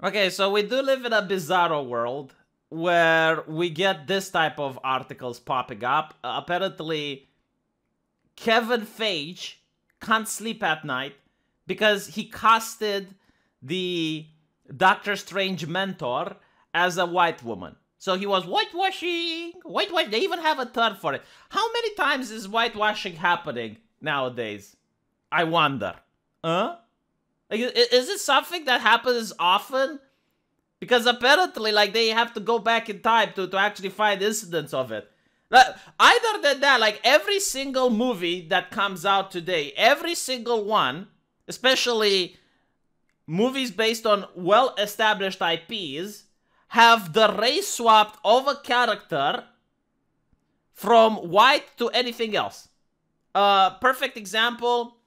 Okay, so we do live in a bizarro world where we get this type of articles popping up. Apparently, Kevin Feige can't sleep at night because he casted the Doctor Strange mentor as a white woman. So he was whitewashing. Whitewash. They even have a term for it. How many times is whitewashing happening nowadays? I wonder. Huh? Like, is it something that happens often? Because apparently, like, they have to go back in time to actually find incidents of it. Either than that, like, every single movie that comes out today, every single one, especially movies based on well-established IPs, have the race swapped of a character from white to anything else. Perfect example,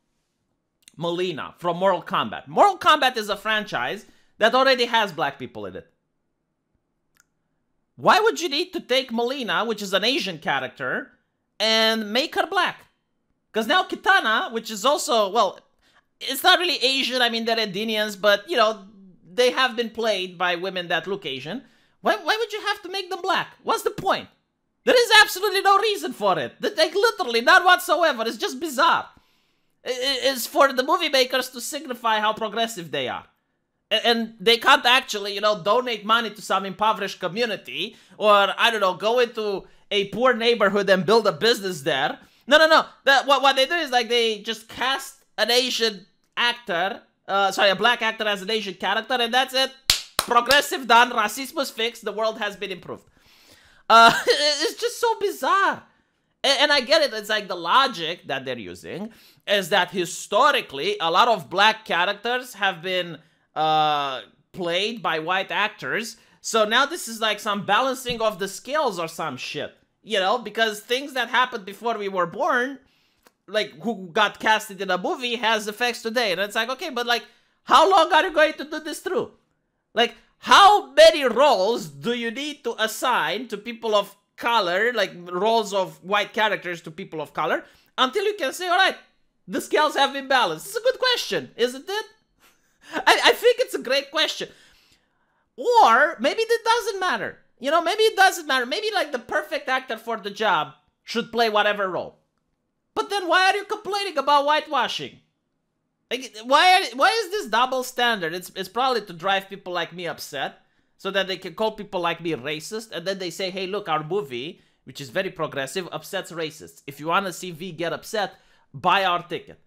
Melina from Mortal Kombat. Mortal Kombat is a franchise that already has black people in it. Why would you need to take Melina, which is an Asian character, and make her black? Because now Kitana, which is also, well, it's not really Asian, I mean, they're Indians, but, you know, they have been played by women that look Asian. Why would you have to make them black? What's the point? There is absolutely no reason for it. Like, literally, not whatsoever. It's just bizarre. It's for the movie makers to signify how progressive they are. And they can't actually, you know, donate money to some impoverished community or, I don't know, go into a poor neighborhood and build a business there. No. What they do is, like, they just cast an Asian actor, a black actor as an Asian character, and that's it. Progressive done, racism fixed, the world has been improved. It's just so bizarre. And I get it, it's like the logic that they're using is that historically, a lot of black characters have been played by white actors. So now this is like some balancing of the scales or some shit. You know, because things that happened before we were born, like who got casted in a movie, has effects today. And it's like, okay, but like, how long are you going to do this through? Like, how many roles do you need to assign to people of color, like roles of white characters to people of color, until you can say, all right, the scales have been balanced? It's a good question, isn't it? I think it's a great question. Or maybe it doesn't matter. You know, maybe it doesn't matter. Maybe like the perfect actor for the job should play whatever role. But then why are you complaining about whitewashing? Like, why is this double standard? It's probably to drive people like me upset, so that they can call people like me racist, and then they say, hey, look, our movie, which is very progressive, upsets racists. If you want to see V get upset, buy our ticket.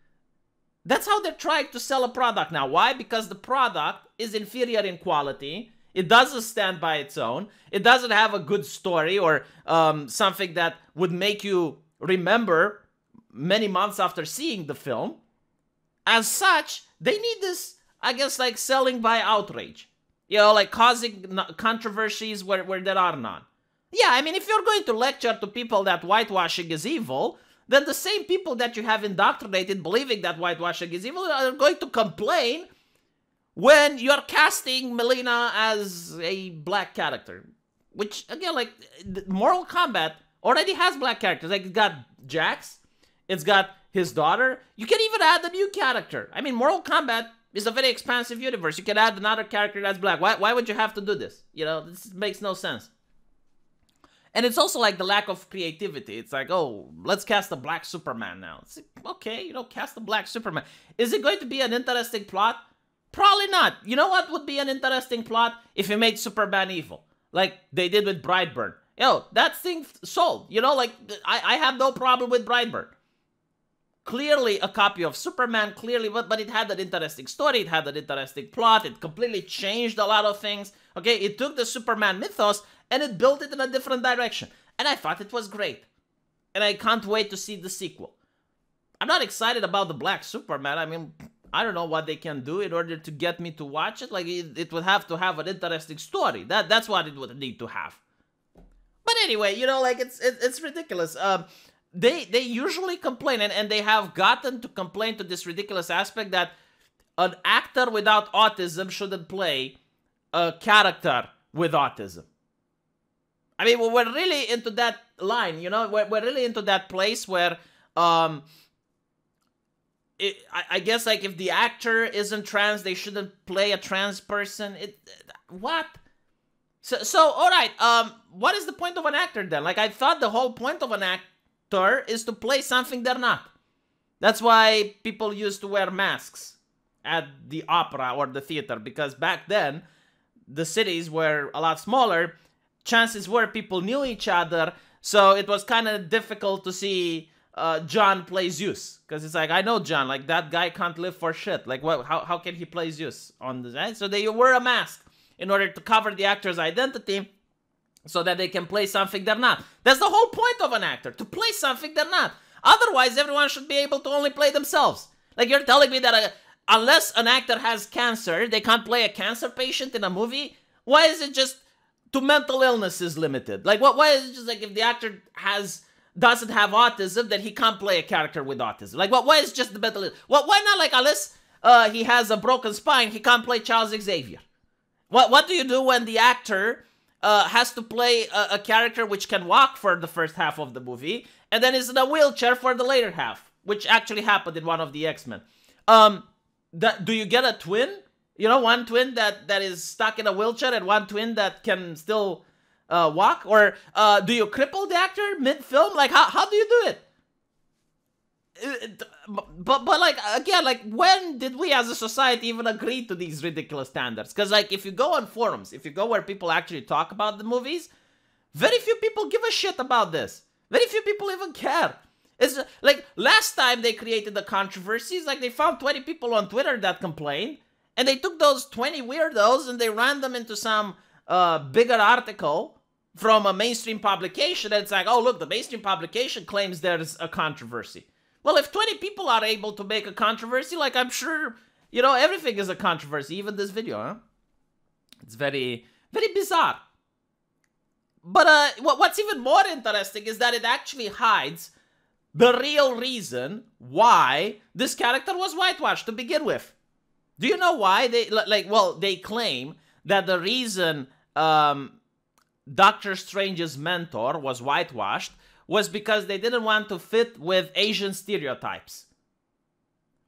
That's how they're trying to sell a product now. Why? Because the product is inferior in quality. It doesn't stand by its own. It doesn't have a good story or something that would make you remember many months after seeing the film. As such, they need this, I guess, like selling by outrage. You know, like causing controversies where there are none. Yeah, I mean, if you're going to lecture to people that whitewashing is evil, then the same people that you have indoctrinated believing that whitewashing is evil are going to complain when you're casting Melina as a black character. Which, again, like, Mortal Kombat already has black characters. Like, it's got Jax, it's got his daughter. You can even add a new character. I mean, Mortal Kombat is a very expansive universe. You can add another character that's black. Why would you have to do this? You know, this makes no sense. And it's also like the lack of creativity. It's like, oh, let's cast a black Superman now. It's like, okay, you know, cast a black Superman. Is it going to be an interesting plot? Probably not. You know what would be an interesting plot? If you made Superman evil. Like they did with Brightburn. Yo, that thing sold. You know, like, I have no problem with Brightburn. Clearly a copy of Superman, clearly, but it had an interesting story, it had an interesting plot, it completely changed a lot of things. Okay, it took the Superman mythos and it built it in a different direction. And I thought it was great. And I can't wait to see the sequel. I'm not excited about the Black Superman. I mean, I don't know what they can do in order to get me to watch it. Like, it would have to have an interesting story. That's what it would need to have. But anyway, you know, like, it's ridiculous. They usually complain, and they have gotten to complain to this ridiculous aspect that an actor without autism shouldn't play a character with autism. I mean, we're really into that line, you know? We're really into that place where I guess like if the actor isn't trans, they shouldn't play a trans person. What? So all right. What is the point of an actor then? Like I thought the whole point of an actor is to play something they're not. That's why people used to wear masks at the opera or the theater, because back then the cities were a lot smaller. Chances were people knew each other, so it was kind of difficult to see John play Zeus, because it's like, I know John, like that guy can't live for shit. Like what? How can he play Zeus on the right? So they wear a mask in order to cover the actor's identity, so that they can play something they're not. That's the whole point of an actor, to play something they're not. Otherwise, everyone should be able to only play themselves. Like you're telling me that unless an actor has cancer, they can't play a cancer patient in a movie? Why is it just to mental illness is limited? Like why is it just like if the actor doesn't have autism, then he can't play a character with autism? Like why is just the mental illness? Why not like unless he has a broken spine, he can't play Charles Xavier? What do you do when the actor has to play a character which can walk for the first half of the movie, and then is in a wheelchair for the later half, which actually happened in one of the X-Men? Do you get a twin? You know, one twin that is stuck in a wheelchair and one twin that can still walk? Or do you cripple the actor mid-film? Like, how do you do it? But like, again, like, when did we as a society even agree to these ridiculous standards? Because, like, if you go on forums, if you go where people actually talk about the movies, very few people give a shit about this. Very few people even care. It's like, last time they created the controversies, like, they found 20 people on Twitter that complained, and they took those 20 weirdos and they ran them into some bigger article from a mainstream publication, and it's like, oh, look, the mainstream publication claims there's a controversy. Well, if 20 people are able to make a controversy, like, I'm sure, you know, everything is a controversy, even this video, huh? It's very, very bizarre. But what's even more interesting is that it actually hides the real reason why this character was whitewashed to begin with. Do you know why? They claim that the reason Doctor Strange's mentor was whitewashed was because they didn't want to fit with Asian stereotypes.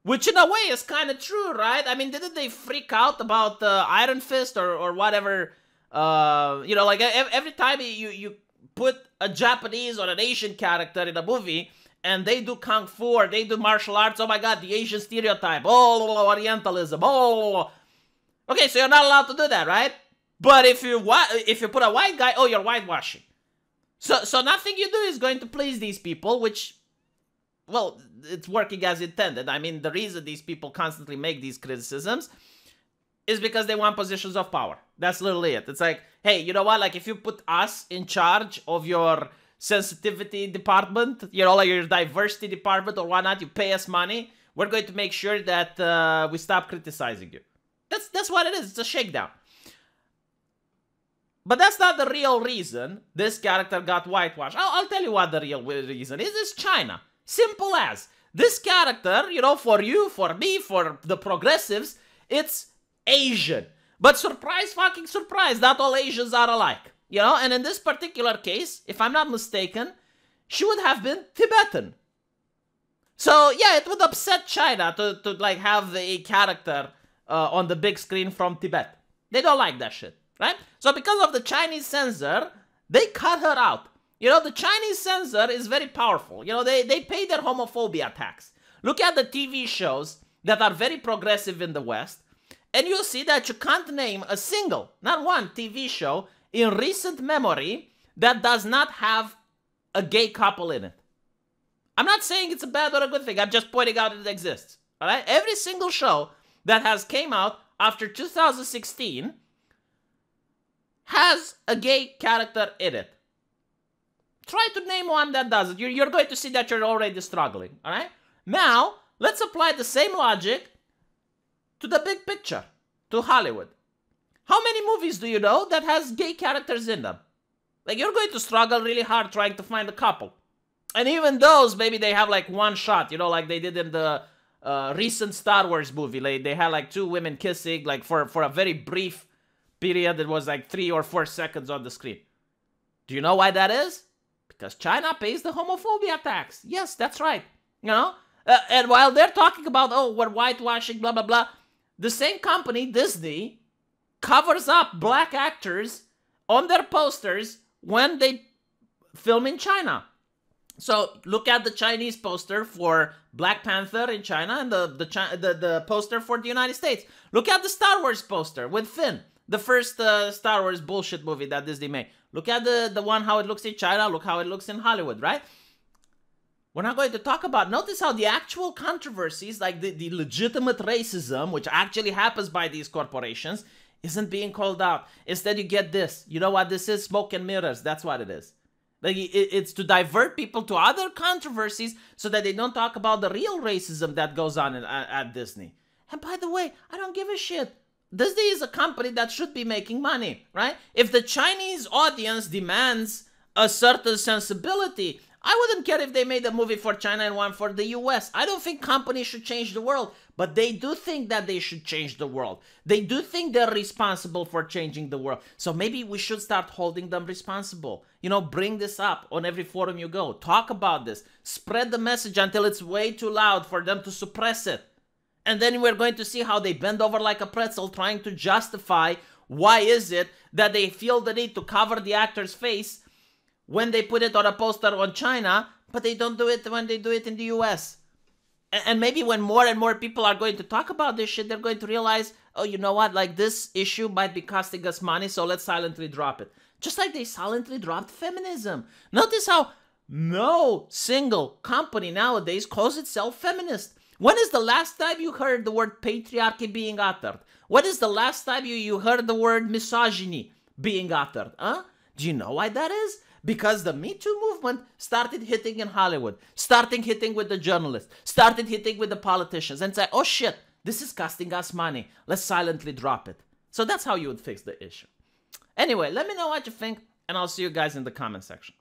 Which in a way is kind of true, right? I mean, didn't they freak out about Iron Fist or whatever? You know, like every time you put a Japanese or an Asian character in a movie and they do Kung Fu or they do martial arts, oh my god, the Asian stereotype, oh, Orientalism, oh. Okay, so you're not allowed to do that, right? But if you put a white guy, oh, you're whitewashing. So nothing you do is going to please these people, which, well, it's working as intended. I mean, the reason these people constantly make these criticisms is because they want positions of power. That's literally it. It's like, hey, you know what? Like, if you put us in charge of your sensitivity department, you know, like your diversity department or whatnot, you pay us money, we're going to make sure that we stop criticizing you. That's what it is. It's a shakedown. But that's not the real reason this character got whitewashed. I'll tell you what the real reason is. It's China. Simple as. This character, you know, for you, for me, for the progressives, it's Asian. But surprise fucking surprise, not all Asians are alike. You know, and in this particular case, if I'm not mistaken, she would have been Tibetan. So, yeah, it would upset China to like, have a character on the big screen from Tibet. They don't like that shit. Right? So because of the Chinese censor, they cut her out. You know, the Chinese censor is very powerful. You know, they pay their homophobia tax. Look at the TV shows that are very progressive in the West, and you'll see that you can't name a single, not one TV show in recent memory that does not have a gay couple in it. I'm not saying it's a bad or a good thing. I'm just pointing out it exists. All right? Every single show that has came out after 2016 has a gay character in it. Try to name one that doesn't. You're going to see that you're already struggling, all right? Now, let's apply the same logic to the big picture, to Hollywood. How many movies do you know that has gay characters in them? Like, you're going to struggle really hard trying to find a couple. And even those, maybe they have like one shot, you know, like they did in the recent Star Wars movie. Like, they had like two women kissing, like for a very brief period. It was like 3 or 4 seconds on the screen. Do you know why that is? Because China pays the homophobia tax. Yes, that's right. You know, And while they're talking about, oh, we're whitewashing, blah, blah, blah, the same company, Disney, covers up black actors on their posters when they film in China. So look at the Chinese poster for Black Panther in China and the poster for the United States. Look at the Star Wars poster with Finn, the first Star Wars bullshit movie that Disney made. Look at the one, how it looks in China. Look how it looks in Hollywood, right? We're not going to talk about, notice how the actual controversies, like the legitimate racism, which actually happens by these corporations, isn't being called out. Instead, you get this. You know what this is? Smoke and mirrors. That's what it is. Like, it's to divert people to other controversies so that they don't talk about the real racism that goes on at Disney. And by the way, I don't give a shit. Disney is a company that should be making money, right? If the Chinese audience demands a certain sensibility, I wouldn't care if they made a movie for China and one for the US. I don't think companies should change the world, but they do think that they should change the world. They do think they're responsible for changing the world. So maybe we should start holding them responsible. You know, bring this up on every forum you go. Talk about this. Spread the message until it's way too loud for them to suppress it. And then we're going to see how they bend over like a pretzel trying to justify why is it that they feel the need to cover the actor's face when they put it on a poster on China, but they don't do it when they do it in the US. And maybe when more and more people are going to talk about this shit, they're going to realize, oh, you know what, like this issue might be costing us money, so let's silently drop it. Just like they silently dropped feminism. Notice how no single company nowadays calls itself feminist. When is the last time you heard the word patriarchy being uttered? When is the last time you heard the word misogyny being uttered? Huh? Do you know why that is? Because the Me Too movement started hitting in Hollywood, started hitting with the journalists, started hitting with the politicians, and say, oh shit, this is costing us money. Let's silently drop it. So that's how you would fix the issue. Anyway, let me know what you think, and I'll see you guys in the comment section.